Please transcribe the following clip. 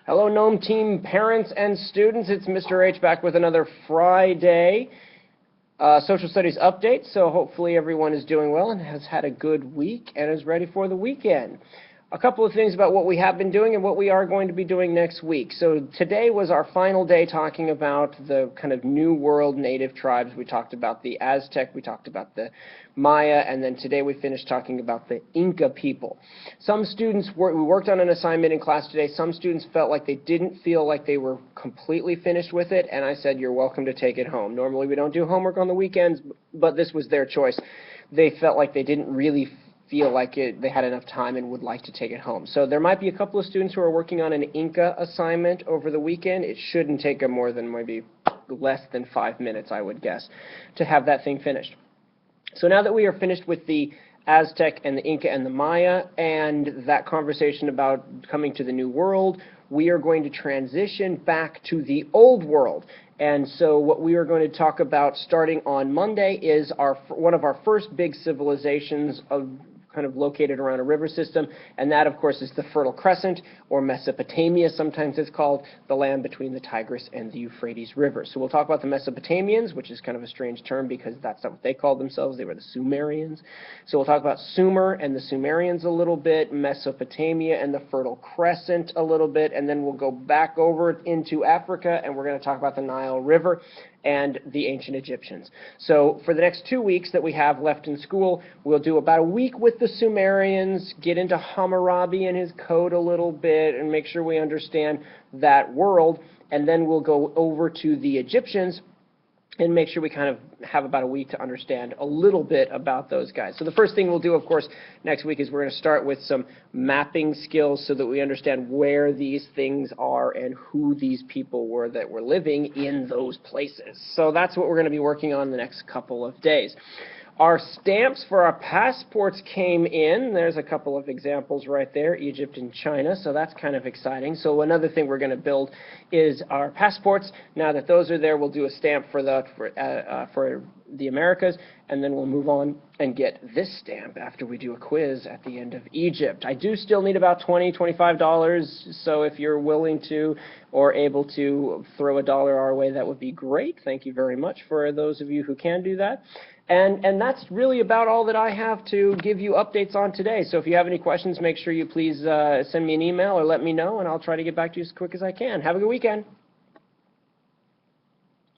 Hello, Gnome team, parents, and students. It's Mr. H back with another Friday social studies update. So hopefully everyone is doing well and has had a good week and is ready for the weekend. A couple of things about what we have been doing and what we are going to be doing next week. So today was our final day talking about the kind of New World native tribes. We talked about the Aztec, we talked about the Maya, and then today we finished talking about the Inca people. Some students, we worked on an assignment in class today. Some students felt like they didn't feel like they were completely finished with it, and I said, you're welcome to take it home. Normally we don't do homework on the weekends, but this was their choice. They felt like they didn't really feel like they had enough time and would like to take it home. So there might be a couple of students who are working on an Inca assignment over the weekend. It shouldn't take them more than maybe less than 5 minutes, I would guess, to have that thing finished. So now that we are finished with the Aztec and the Inca and the Maya and that conversation about coming to the New World, we are going to transition back to the Old World. And so what we are going to talk about starting on Monday is one of our first big civilizations kind of located around a river system, and that, of course, is the Fertile Crescent, or Mesopotamia, sometimes it's called, the land between the Tigris and the Euphrates River. So we'll talk about the Mesopotamians, which is kind of a strange term because that's not what they called themselves. They were the Sumerians. So we'll talk about Sumer and the Sumerians a little bit, Mesopotamia and the Fertile Crescent a little bit, and then we'll go back over into Africa, and we're going to talk about the Nile River and the ancient Egyptians. So for the next 2 weeks that we have left in school, we'll do about a week with the Sumerians, get into Hammurabi and his code a little bit, and make sure we understand that world, and then we'll go over to the Egyptians and make sure we kind of have about a week to understand a little bit about those guys. So the first thing we'll do, of course, next week is we're going to start with some mapping skills so that we understand where these things are and who these people were that were living in those places. So that's what we're going to be working on the next couple of days. Our stamps for our passports came in. There's a couple of examples right there, Egypt and China, so that's kind of exciting. So another thing we're going to build is our passports. Now that those are there, we'll do a stamp for the Americas, and then we'll move on and get this stamp after we do a quiz at the end of Egypt. I do still need about $20, $25, so if you're willing to or able to throw $1 our way, that would be great. Thank you very much for those of you who can do that. And that's really about all that I have to give you updates on today. So if you have any questions, make sure you please send me an email or let me know, and I'll try to get back to you as quick as I can. Have a good weekend.